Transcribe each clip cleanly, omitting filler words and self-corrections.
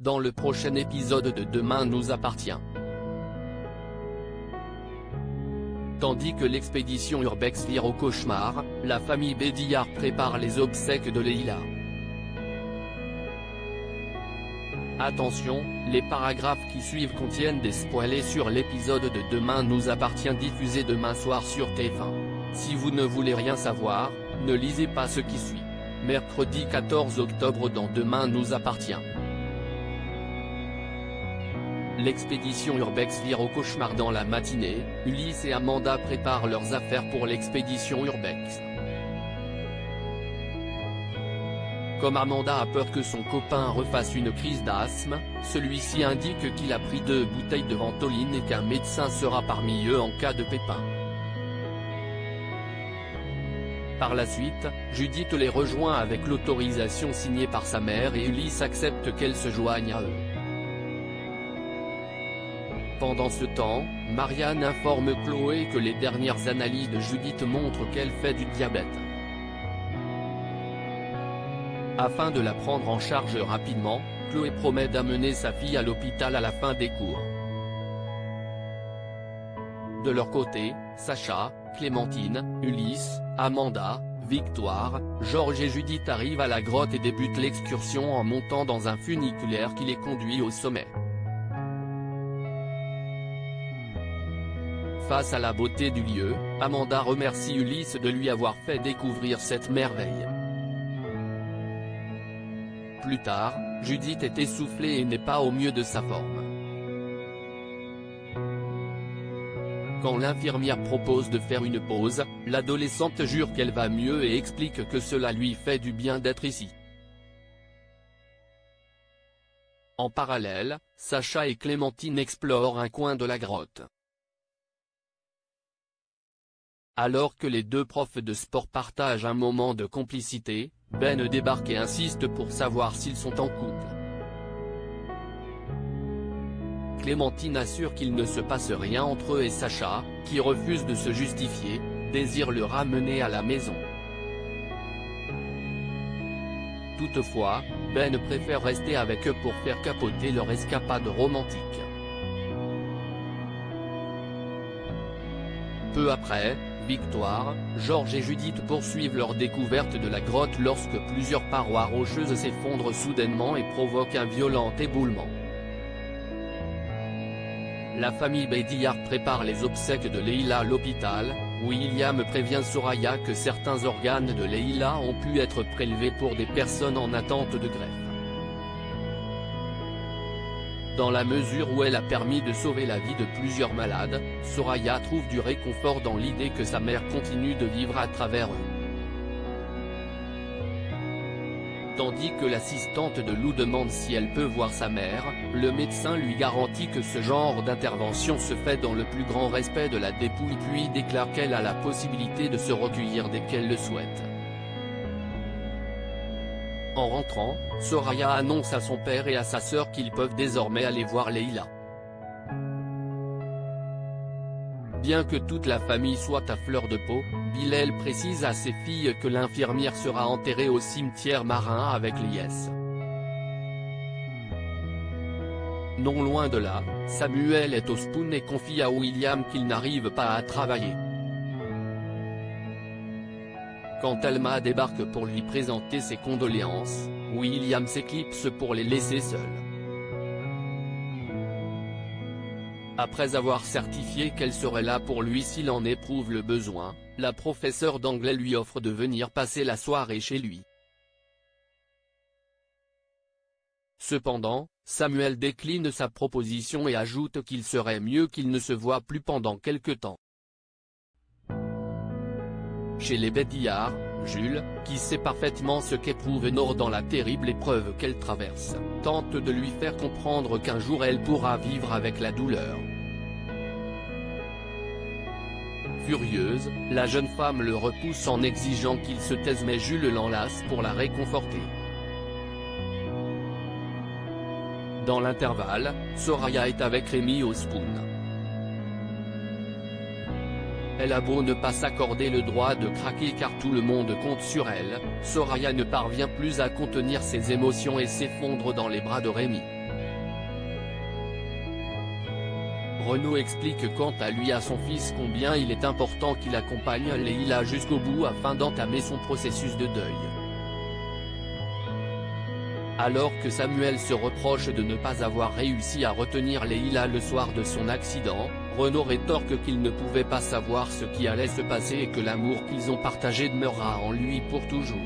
dans le prochain épisode de Demain nous appartient. Tandis que l'expédition Urbex vire au cauchemar, la famille Bédillard prépare les obsèques de Leïla. Attention, les paragraphes qui suivent contiennent des spoilers sur l'épisode de Demain nous appartient diffusé demain soir sur TF1. Si vous ne voulez rien savoir, ne lisez pas ce qui suit. Mercredi 14 octobre dans Demain nous appartient. L'expédition Urbex vire au cauchemar dans la matinée, Ulysse et Amanda préparent leurs affaires pour l'expédition Urbex. Comme Amanda a peur que son copain refasse une crise d'asthme, celui-ci indique qu'il a pris 2 bouteilles de Ventoline et qu'un médecin sera parmi eux en cas de pépin. Par la suite, Judith les rejoint avec l'autorisation signée par sa mère et Ulysse accepte qu'elle se joigne à eux. Pendant ce temps, Marianne informe Chloé que les dernières analyses de Judith montrent qu'elle fait du diabète. Afin de la prendre en charge rapidement, Chloé promet d'amener sa fille à l'hôpital à la fin des cours. De leur côté, Sacha, Clémentine, Ulysse, Amanda, Victoire, Georges et Judith arrivent à la grotte et débutent l'excursion en montant dans un funiculaire qui les conduit au sommet. Face à la beauté du lieu, Amanda remercie Ulysse de lui avoir fait découvrir cette merveille. Plus tard, Judith est essoufflée et n'est pas au mieux de sa forme. Quand l'infirmière propose de faire une pause, l'adolescente jure qu'elle va mieux et explique que cela lui fait du bien d'être ici. En parallèle, Sacha et Clémentine explorent un coin de la grotte. Alors que les 2 profs de sport partagent un moment de complicité, Ben débarque et insiste pour savoir s'ils sont en couple. Clémentine assure qu'il ne se passe rien entre eux et Sacha, qui refuse de se justifier, désire le ramener à la maison. Toutefois, Ben préfère rester avec eux pour faire capoter leur escapade romantique. Peu après, Victoire, Georges et Judith poursuivent leur découverte de la grotte lorsque plusieurs parois rocheuses s'effondrent soudainement et provoquent un violent éboulement. La famille Bédillard prépare les obsèques de Leïla à l'hôpital, William prévient Soraya que certains organes de Leïla ont pu être prélevés pour des personnes en attente de greffe. Dans la mesure où elle a permis de sauver la vie de plusieurs malades, Soraya trouve du réconfort dans l'idée que sa mère continue de vivre à travers eux. Tandis que l'assistante de Lou demande si elle peut voir sa mère, le médecin lui garantit que ce genre d'intervention se fait dans le plus grand respect de la dépouille puis déclare qu'elle a la possibilité de se recueillir dès qu'elle le souhaite. En rentrant, Soraya annonce à son père et à sa sœur qu'ils peuvent désormais aller voir Leïla. Bien que toute la famille soit à fleur de peau, Bilal précise à ses filles que l'infirmière sera enterrée au cimetière marin avec Lies. Non loin de là, Samuel est au Spoon et confie à William qu'il n'arrive pas à travailler. Quand Alma débarque pour lui présenter ses condoléances, William s'éclipse pour les laisser seuls. Après avoir certifié qu'elle serait là pour lui s'il en éprouve le besoin, la professeure d'anglais lui offre de venir passer la soirée chez lui. Cependant, Samuel décline sa proposition et ajoute qu'il serait mieux qu'ils ne se voient plus pendant quelque temps. Chez les Bédillard, Jules, qui sait parfaitement ce qu'éprouve Nord dans la terrible épreuve qu'elle traverse, tente de lui faire comprendre qu'un jour elle pourra vivre avec la douleur. Furieuse, la jeune femme le repousse en exigeant qu'il se taise mais Jules l'enlace pour la réconforter. Dans l'intervalle, Soraya est avec Rémi au Spoon. Elle a beau ne pas s'accorder le droit de craquer car tout le monde compte sur elle, Soraya ne parvient plus à contenir ses émotions et s'effondre dans les bras de Rémi. Renaud explique quant à lui à son fils combien il est important qu'il accompagne Leila jusqu'au bout afin d'entamer son processus de deuil. Alors que Samuel se reproche de ne pas avoir réussi à retenir Leila le soir de son accident, Renaud rétorque qu'il ne pouvait pas savoir ce qui allait se passer et que l'amour qu'ils ont partagé demeurera en lui pour toujours.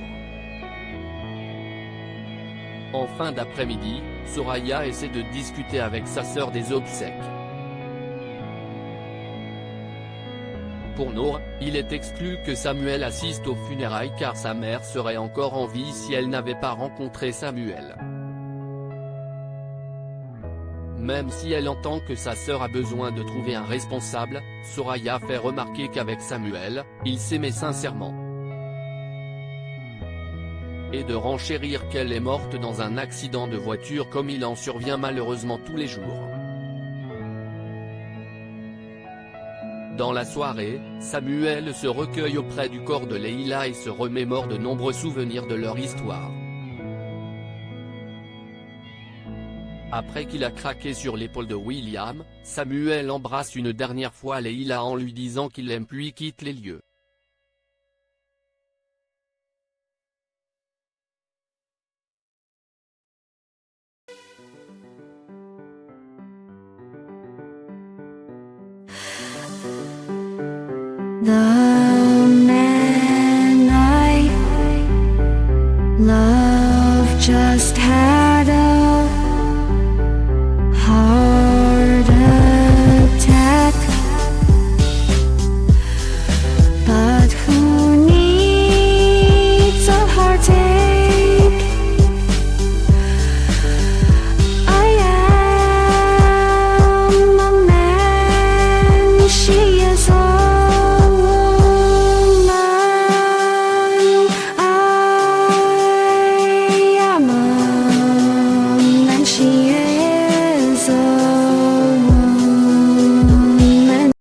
En fin d'après-midi, Soraya essaie de discuter avec sa sœur des obsèques. Pour Nour, il est exclu que Samuel assiste aux funérailles car sa mère serait encore en vie si elle n'avait pas rencontré Samuel. Même si elle entend que sa sœur a besoin de trouver un responsable, Soraya fait remarquer qu'avec Samuel, ils s'aimaient sincèrement. Et de renchérir qu'elle est morte dans un accident de voiture comme il en survient malheureusement tous les jours. Dans la soirée, Samuel se recueille auprès du corps de Leila et se remémore de nombreux souvenirs de leur histoire. Après qu'il a craqué sur l'épaule de William, Samuel embrasse une dernière fois Leila en lui disant qu'il l'aime puis quitte les lieux. The